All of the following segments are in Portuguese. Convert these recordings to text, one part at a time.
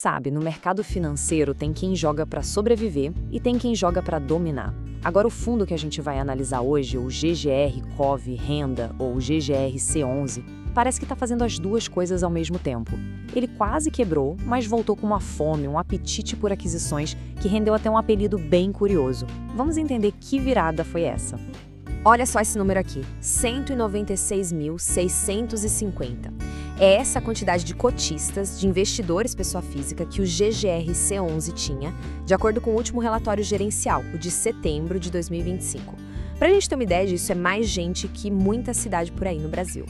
Sabe, no mercado financeiro tem quem joga para sobreviver e tem quem joga para dominar. Agora, o fundo que a gente vai analisar hoje, o GGR Cov Renda ou o GGR C11, parece que está fazendo as duas coisas ao mesmo tempo. Ele quase quebrou, mas voltou com uma fome, um apetite por aquisições que rendeu até um apelido bem curioso. Vamos entender que virada foi essa. Olha só esse número aqui, 196.650. É essa a quantidade de cotistas, de investidores pessoa física que o GGR-C11 tinha, de acordo com o último relatório gerencial, o de setembro de 2025. Para a gente ter uma ideia disso, é mais gente que muita cidade por aí no Brasil.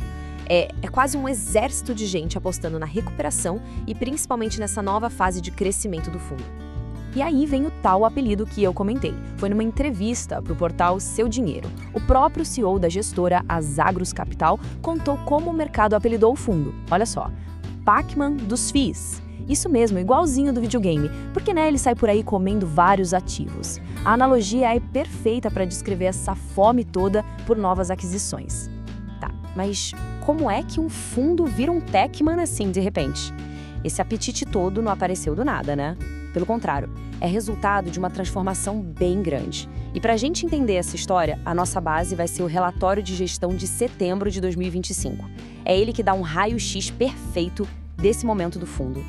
É quase um exército de gente apostando na recuperação e principalmente nessa nova fase de crescimento do fundo. E aí vem o tal apelido que eu comentei. Foi numa entrevista para o portal Seu Dinheiro. O próprio CEO da gestora, a Zagros Capital, contou como o mercado apelidou o fundo. Olha só, Pac-Man dos FIIs. Isso mesmo, igualzinho do videogame, porque ele sai por aí comendo vários ativos. A analogia é perfeita para descrever essa fome toda por novas aquisições. Tá, mas como é que um fundo vira um Pac-Man assim de repente? Esse apetite todo não apareceu do nada, né? Pelo contrário, é resultado de uma transformação bem grande. E para a gente entender essa história, a nossa base vai ser o relatório de gestão de setembro de 2025. É ele que dá um raio-x perfeito desse momento do fundo.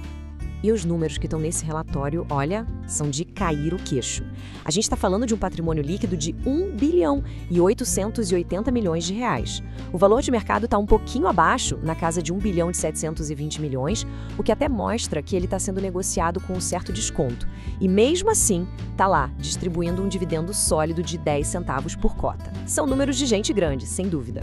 E os números que estão nesse relatório, olha, são de cair o queixo. A gente está falando de um patrimônio líquido de 1 bilhão e 880 milhões de reais. O valor de mercado está um pouquinho abaixo, na casa de 1 bilhão e 720 milhões, o que até mostra que ele está sendo negociado com um certo desconto. E mesmo assim, está lá, distribuindo um dividendo sólido de 10 centavos por cota. São números de gente grande, sem dúvida.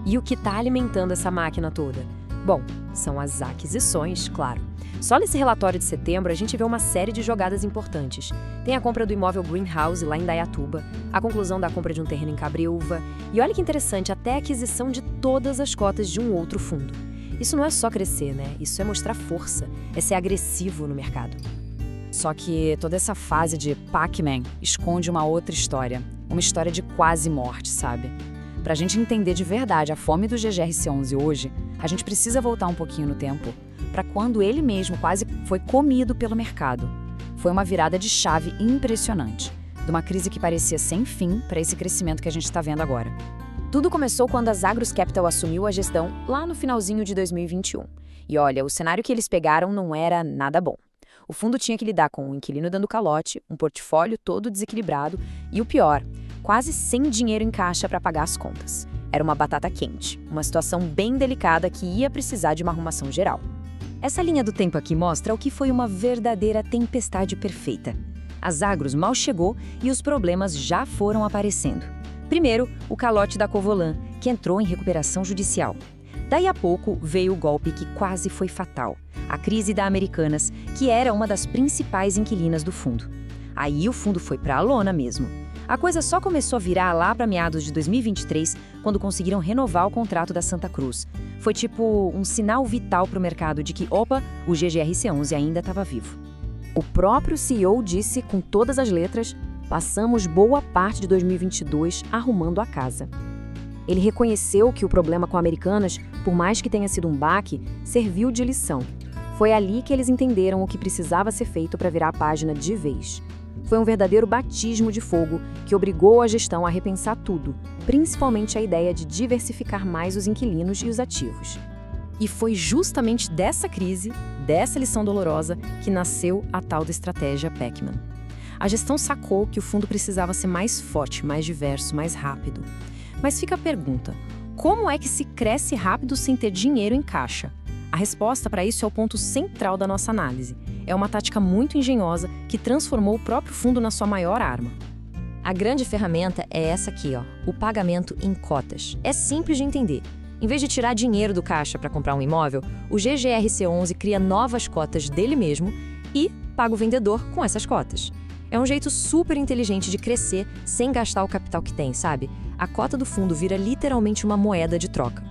E o que está alimentando essa máquina toda? Bom, são as aquisições, claro. Só nesse relatório de setembro a gente vê uma série de jogadas importantes. Tem a compra do imóvel Greenhouse lá em Dayatuba, a conclusão da compra de um terreno em Cabreúva e olha que interessante, até a aquisição de todas as cotas de um outro fundo. Isso não é só crescer, né? Isso é mostrar força, é ser agressivo no mercado. Só que toda essa fase de Pac-Man esconde uma outra história, uma história de quase morte, sabe? Pra gente entender de verdade a fome do GGR-C11 hoje, a gente precisa voltar um pouquinho no tempo, para quando ele mesmo quase foi comido pelo mercado. Foi uma virada de chave impressionante, de uma crise que parecia sem fim para esse crescimento que a gente está vendo agora. Tudo começou quando a Zagros Capital assumiu a gestão lá no finalzinho de 2021. E olha, o cenário que eles pegaram não era nada bom. O fundo tinha que lidar com um inquilino dando calote, um portfólio todo desequilibrado e o pior, quase sem dinheiro em caixa para pagar as contas. Era uma batata quente, uma situação bem delicada que ia precisar de uma arrumação geral. Essa linha do tempo aqui mostra o que foi uma verdadeira tempestade perfeita. A Zagros mal chegou e os problemas já foram aparecendo. Primeiro, o calote da Covolan, que entrou em recuperação judicial. Daí a pouco veio o golpe que quase foi fatal, a crise da Americanas, que era uma das principais inquilinas do fundo. Aí o fundo foi para a lona mesmo. A coisa só começou a virar lá para meados de 2023, quando conseguiram renovar o contrato da Santa Cruz. Foi tipo um sinal vital para o mercado de que, opa, o GGR-C11 ainda estava vivo. O próprio CEO disse com todas as letras, passamos boa parte de 2022 arrumando a casa. Ele reconheceu que o problema com Americanas, por mais que tenha sido um baque, serviu de lição. Foi ali que eles entenderam o que precisava ser feito para virar a página de vez. Foi um verdadeiro batismo de fogo que obrigou a gestão a repensar tudo, principalmente a ideia de diversificar mais os inquilinos e os ativos. E foi justamente dessa crise, dessa lição dolorosa, que nasceu a tal da estratégia Pac-Man. A gestão sacou que o fundo precisava ser mais forte, mais diverso, mais rápido. Mas fica a pergunta, como é que se cresce rápido sem ter dinheiro em caixa? A resposta para isso é o ponto central da nossa análise. É uma tática muito engenhosa que transformou o próprio fundo na sua maior arma. A grande ferramenta é essa aqui, o pagamento em cotas. É simples de entender. Em vez de tirar dinheiro do caixa para comprar um imóvel, o GGR-C11 cria novas cotas dele mesmo e paga o vendedor com essas cotas. É um jeito super inteligente de crescer sem gastar o capital que tem, sabe? A cota do fundo vira literalmente uma moeda de troca.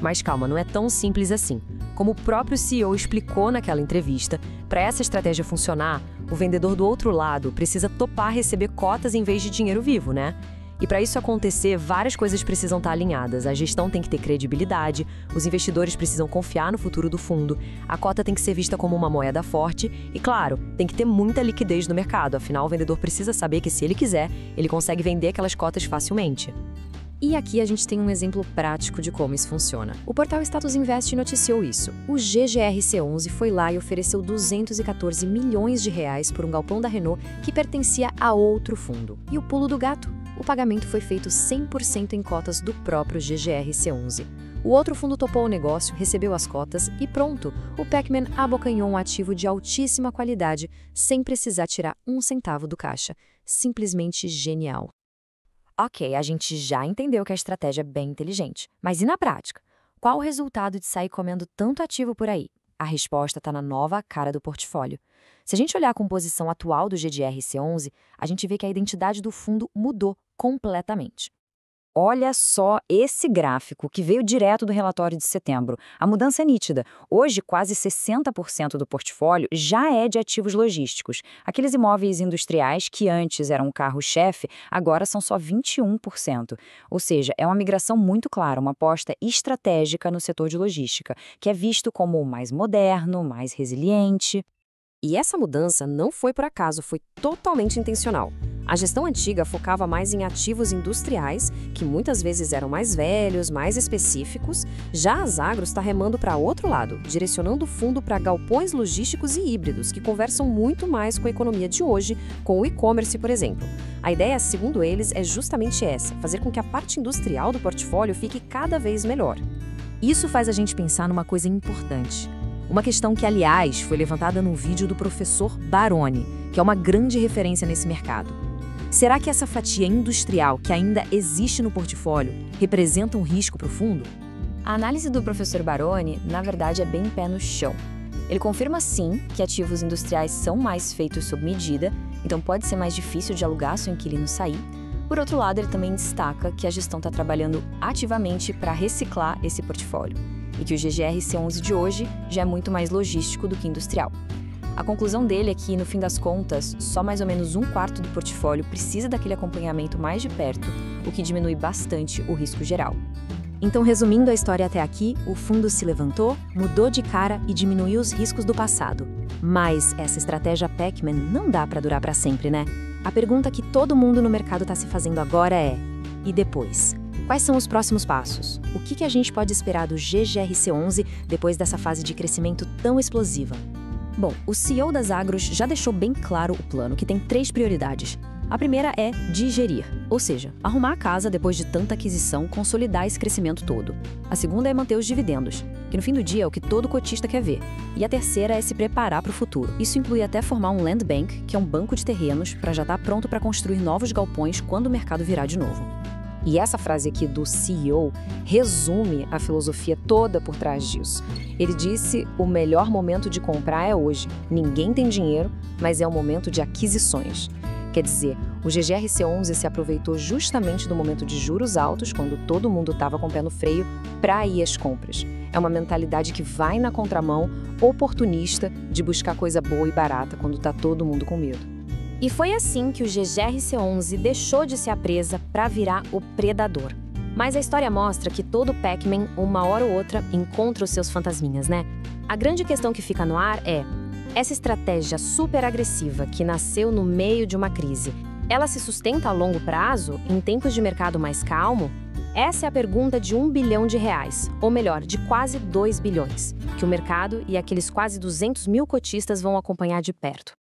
Mas calma, não é tão simples assim. Como o próprio CEO explicou naquela entrevista, para essa estratégia funcionar, o vendedor do outro lado precisa topar receber cotas em vez de dinheiro vivo, né? E para isso acontecer, várias coisas precisam estar alinhadas. A gestão tem que ter credibilidade, os investidores precisam confiar no futuro do fundo, a cota tem que ser vista como uma moeda forte e, claro, tem que ter muita liquidez no mercado, afinal o vendedor precisa saber que se ele quiser, ele consegue vender aquelas cotas facilmente. E aqui a gente tem um exemplo prático de como isso funciona. O portal Status Invest noticiou isso. O GGRC11 foi lá e ofereceu 214 milhões de reais por um galpão da Renault que pertencia a outro fundo. E o pulo do gato? O pagamento foi feito 100% em cotas do próprio GGRC11. O outro fundo topou o negócio, recebeu as cotas e pronto, o Pecman abocanhou um ativo de altíssima qualidade sem precisar tirar um centavo do caixa. Simplesmente genial. Ok, a gente já entendeu que a estratégia é bem inteligente. Mas e na prática? Qual o resultado de sair comendo tanto ativo por aí? A resposta está na nova cara do portfólio. Se a gente olhar a composição atual do GGRC11, a gente vê que a identidade do fundo mudou completamente. Olha só esse gráfico que veio direto do relatório de setembro. A mudança é nítida. Hoje, quase 60% do portfólio já é de ativos logísticos. Aqueles imóveis industriais que antes eram o carro-chefe, agora são só 21%. Ou seja, é uma migração muito clara, uma aposta estratégica no setor de logística, que é visto como mais moderno, mais resiliente. E essa mudança não foi por acaso, foi totalmente intencional. A gestão antiga focava mais em ativos industriais, que muitas vezes eram mais velhos, mais específicos. Já as Agros está remando para outro lado, direcionando o fundo para galpões logísticos e híbridos, que conversam muito mais com a economia de hoje, com o e-commerce, por exemplo. A ideia, segundo eles, é justamente essa, fazer com que a parte industrial do portfólio fique cada vez melhor. Isso faz a gente pensar numa coisa importante. Uma questão que, aliás, foi levantada num vídeo do professor Baroni, que é uma grande referência nesse mercado. Será que essa fatia industrial que ainda existe no portfólio representa um risco para o fundo? A análise do professor Baroni, na verdade, é bem pé no chão. Ele confirma, sim, que ativos industriais são mais feitos sob medida, então pode ser mais difícil de alugar se o inquilino sair. Por outro lado, ele também destaca que a gestão está trabalhando ativamente para reciclar esse portfólio e que o GGRC11 de hoje já é muito mais logístico do que industrial. A conclusão dele é que, no fim das contas, só mais ou menos 1/4 do portfólio precisa daquele acompanhamento mais de perto, o que diminui bastante o risco geral. Então, resumindo a história até aqui, o fundo se levantou, mudou de cara e diminuiu os riscos do passado. Mas essa estratégia Pecman não dá para durar para sempre, né? A pergunta que todo mundo no mercado está se fazendo agora é: e depois? Quais são os próximos passos? O que a gente pode esperar do GGRC11 depois dessa fase de crescimento tão explosiva? Bom, o CEO das Agros já deixou bem claro o plano, que tem 3 prioridades. A primeira é digerir, ou seja, arrumar a casa depois de tanta aquisição, consolidar esse crescimento todo. A segunda é manter os dividendos, que no fim do dia é o que todo cotista quer ver. E a terceira é se preparar para o futuro. Isso inclui até formar um land bank, que é um banco de terrenos, para já estar pronto para construir novos galpões quando o mercado virar de novo. E essa frase aqui do CEO resume a filosofia toda por trás disso. Ele disse: o melhor momento de comprar é hoje. Ninguém tem dinheiro, mas é o momento de aquisições. Quer dizer, o GGRC11 se aproveitou justamente do momento de juros altos, quando todo mundo estava com o pé no freio, para ir às compras. É uma mentalidade que vai na contramão, oportunista, de buscar coisa boa e barata quando está todo mundo com medo. E foi assim que o GGRC11 deixou de ser a presa para virar o predador. Mas a história mostra que todo Pecman, uma hora ou outra, encontra os seus fantasminhas, né? A grande questão que fica no ar é: essa estratégia super agressiva que nasceu no meio de uma crise, ela se sustenta a longo prazo, em tempos de mercado mais calmo? Essa é a pergunta de R$1 bilhão, ou melhor, de quase 2 bilhões, que o mercado e aqueles quase 200 mil cotistas vão acompanhar de perto.